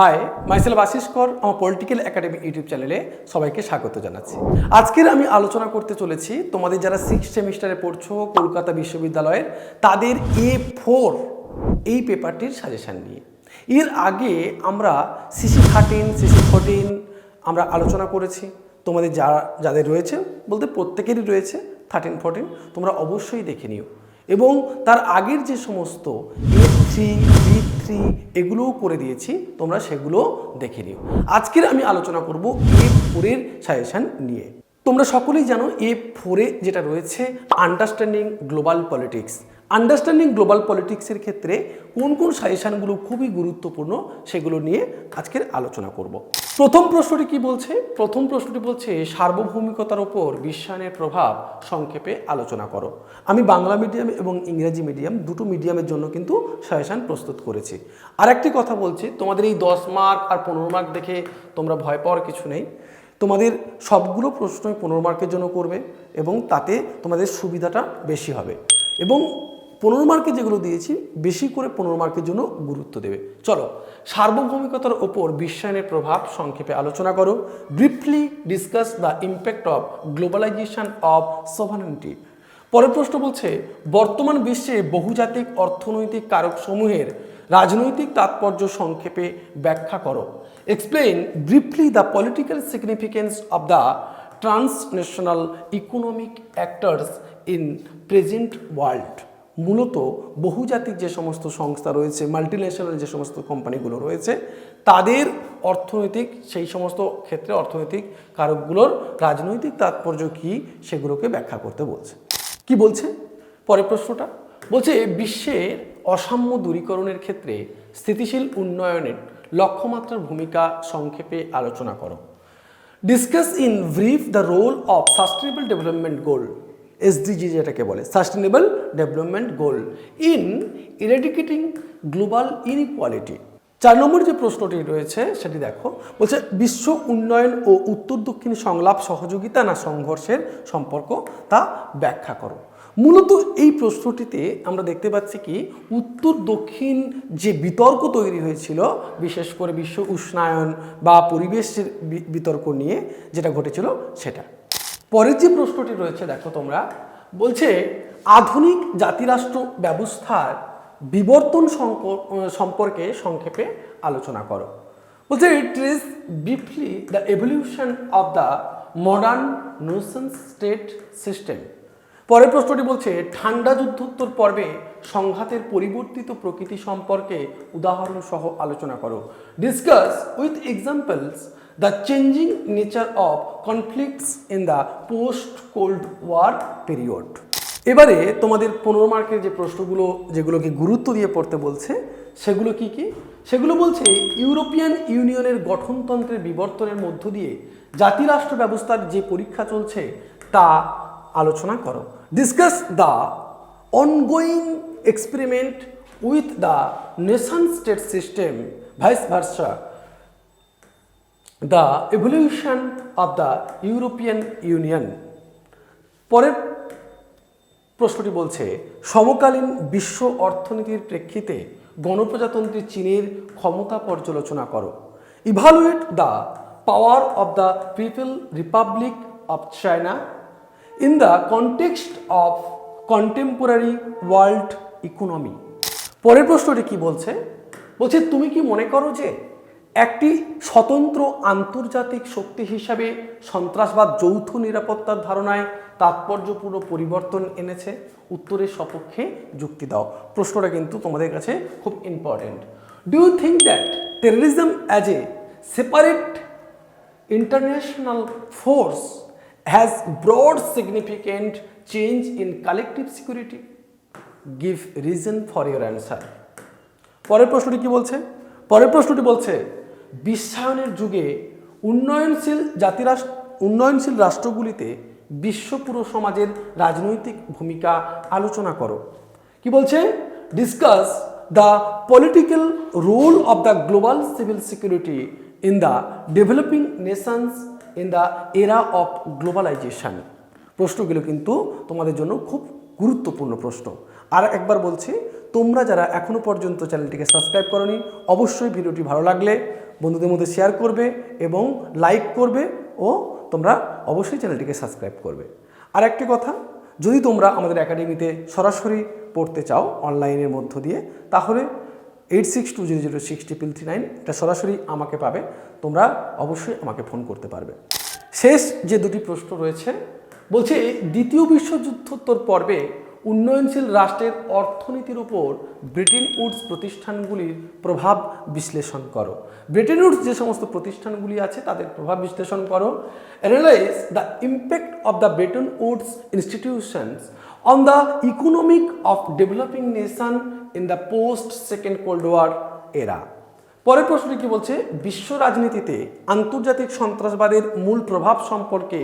High, myself Ashis কর আমার political academy YouTube চ্যানেলে সবাইকে স্বাগত জানাচ্ছি। আজকের আমি আলোচনা করতে চলেছি তোমাদের যারা 6th সেমিস্টারে পড়ছো কলকাতা বিশ্ববিদ্যালয়ের তাদের A4 এই পেপারটির সাজেশন নিয়ে। এর আগে আমরা CC13, CC14 আমরা আলোচনা করেছি। তোমাদের যাদের রয়েছে বলতে প্রত্যেকেরই রয়েছে 13, 14, তোমরা অবশ্যই দেখে নিও। এবং তার আগের যে সমস্ত A3, B3 এগুলোও করে দিয়েছি, তোমরা সেগুলো দেখে নিও। আজকের আমি আলোচনা করব A4 এর সাজেশন নিয়ে। তোমরা সকলেই জানো A4 এ যেটা রয়েছে understanding global politics. Understanding global পলিটিক্সের ক্ষেত্রে কোন কোন সাজেশনগুলো খুবই গুরুত্বপূর্ণ সেগুলো নিয়ে আজকের আলোচনা করব। প্রথম প্রশ্নটি কি বলছে? প্রথম প্রশ্নটি বলছে সার্বভৌমিকতার ওপর বিশ্বায়নের প্রভাব সংক্ষেপে আলোচনা করো। আমি বাংলা মিডিয়াম এবং ইংরেজি মিডিয়াম দুটো মিডিয়ামের জন্য কিন্তু সাজেশন প্রস্তুত করেছি। আরেকটি কথা বলছি, তোমাদের এই 10 মার্ক আর 15 মার্ক দেখে তোমরা ভয় পাওয়ার কিছু নেই। তোমাদের সবগুলো প্রশ্নই 15 মার্কের জন্য করবে এবং তাতে তোমাদের সুবিধাটা বেশি হবে। এবং 15 মার্কে যেগুলো দিয়েছি বেশি করে 15 মার্কের জন্য গুরুত্ব দেবে। চলো, সার্বভৌমিকতার ওপর বিশ্বায়নের প্রভাব সংক্ষেপে আলোচনা করো। Briefly discuss the impact of globalisation of sovereignty. পরের প্রশ্ন বলছে বর্তমান বিশ্বে বহুজাতিক অর্থনৈতিক কারকসমূহের রাজনৈতিক তাৎপর্য সংক্ষেপে ব্যাখ্যা করো। Explain briefly the political significance of the transnational economic actors in present world. মূলত বহুজাতিক যে সমস্ত সংস্থা রয়েছে, মাল্টিন্যাশনাল যে সমস্ত কোম্পানিগুলো রয়েছে, তাদের অর্থনৈতিক সেই সমস্ত ক্ষেত্রে অর্থনৈতিক কারকগুলোর রাজনৈতিক তাৎপর্য কী সেগুলোকে ব্যাখ্যা করতে বলছে। কি বলছে পরের প্রশ্নটা? বলছে বিশ্বের অসাম্য দূরীকরণের ক্ষেত্রে স্থিতিশীল উন্নয়নের লক্ষ্যমাত্রার ভূমিকা সংক্ষেপে আলোচনা করো। Discuss in brief the role of sustainable development goal, SDG যেটাকে বলে, sustainable development goal in eradicating global inequality. 4 নম্বর যে প্রশ্নটি রয়েছে সেটি দেখো, বলছে বিশ্ব উন্নয়ন ও উত্তর দক্ষিণ সংলাপ সহযোগিতা না সংঘর্ষের সম্পর্ক তা ব্যাখ্যা করো। মূলত এই প্রশ্নটিতে আমরা দেখতে পাচ্ছি কি উত্তর দক্ষিণ যে বিতর্ক তৈরি হয়েছিল, বিশেষ করে বিশ্ব উষ্ণায়ন বা পরিবেশের বিতর্ক নিয়ে যেটা ঘটেছিল সেটা। পরের যে প্রশ্নটি রয়েছে দেখো তোমরা, বলছে আধুনিক জাতিরাষ্ট্র ব্যবস্থার বিবর্তন সম্পর্কে সংক্ষেপে আলোচনা করো। বলছে trace briefly the evolution of the modern nation state system. পরের প্রশ্নটি বলছে ঠান্ডা যুদ্ধোত্তর পর্বে সংঘাতের পরিবর্তিত প্রকৃতি সম্পর্কে উদাহরণ সহ আলোচনা করো। Discuss with examples the changing nature of conflicts in the post cold war period. এবারে তোমাদের 15 মার্কের যে প্রশ্নগুলো যেগুলোকে গুরুত্ব দিয়ে পড়তে বলছে সেগুলো কি কি? সেগুলো বলছে ইউরোপিয়ান ইউনিয়নের গঠনতন্ত্রের বিবর্তনের মধ্য দিয়ে জাতিরাষ্ট্র ব্যবস্থার যে পরীক্ষা চলছে তা আলোচনা করো। Discuss the ongoing experiment with the nation state system vice versa, the evolution of the European union. পরের প্রশ্নটি বলছে সমকালীন বিশ্ব অর্থনীতির প্রেক্ষিতে গণপ্রজাতন্ত্রী চীনের ক্ষমতা পর্যালোচনা করো। Evaluate the power of the people Republic of China in the context of contemporary world economy. পরের প্রশ্নটি কি বলছে? বলছে তুমি কি মনে করো যে একটি স্বতন্ত্র আন্তর্জাতিক শক্তি হিসাবে সন্ত্রাসবাদ যৌথ নিরাপত্তার ধারণায় তাৎপর্যপূর্ণ পরিবর্তন এনেছে? উত্তরের সপক্ষে যুক্তি দাও। প্রশ্নটা কিন্তু তোমাদের কাছে খুব important. Do you think that terrorism as a separate international force has broad significant change in collective security? Give reason for your answer. পরের প্রশ্নটি কি বলছে? পরের প্রশ্নটি বলছে বিশ্বায়নের যুগে উন্নয়নশীল রাষ্ট্রগুলিতে বিশ্ব পুরো সমাজের রাজনৈতিক ভূমিকা আলোচনা করো। কি বলছে? Discuss the political role of the global civil security in the developing nations in the era of globalisation. প্রশ্নগুলো কিন্তু তোমাদের জন্য খুব গুরুত্বপূর্ণ প্রশ্ন। আর একবার বলছি, তোমরা যারা এখনো পর্যন্ত চ্যানেলটিকে সাবস্ক্রাইব করোনি অবশ্যই ভিডিওটি ভালো লাগলে বন্ধুদের মধ্যে শেয়ার করবে এবং লাইক করবে ও তোমরা অবশ্যই চ্যানেলটিকে সাবস্ক্রাইব করবে। আর একটি কথা, যদি তোমরা আমাদের একাডেমিতে সরাসরি পড়তে চাও অনলাইনের মধ্য দিয়ে, তাহলে 86200639 এটা সরাসরি আমাকে পাবে, তোমরা অবশ্যই আমাকে ফোন করতে পারবে। শেষ যে দুটি প্রশ্ন রয়েছে, বলছে দ্বিতীয় বিশ্বযুদ্ধোত্তর পর্বে উন্নয়নশীল রাষ্ট্রের অর্থনীতির উপর ব্রেটন উডস প্রতিষ্ঠানগুলির প্রভাব বিশ্লেষণ করো। ব্রেটন উডস যে সমস্ত প্রতিষ্ঠানগুলি আছে তাদের প্রভাব বিশ্লেষণ করো। Analyse the impact of the Bretton Woods institutions on the economic of developing nation in the post second cold war era. পরের প্রশ্নটি কি বলছে, বিশ্ব রাজনীতিতে আন্তর্জাতিক সন্ত্রাসবাদের মূল প্রভাব সম্পর্কে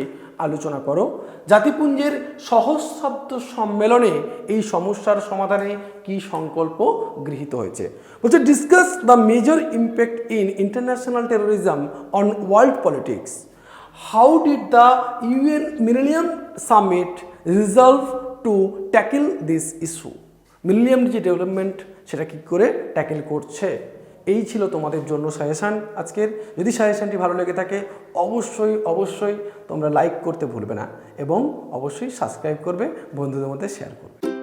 আলোচনা করো। জাতিপুঞ্জের সহস্রাব্দ সম্মেলনে এই সমস্যার সমাধানে কি সংকল্প গৃহীত হয়েছে। বলছে discuss the major impact in international terrorism on world politics. How did the UN millennium summit resolve two tackle this issue. Millennium যে ডেভেলপমেন্ট সেটা কী করে ট্যাকেল করছে। এই ছিল তোমাদের জন্য সাজেশান আজকের। যদি সাজেশানটি ভালো লেগে থাকে অবশ্যই তোমরা লাইক করতে ভুলবে না এবং অবশ্যই সাবস্ক্রাইব করবে, বন্ধুদের মধ্যে শেয়ার করবে।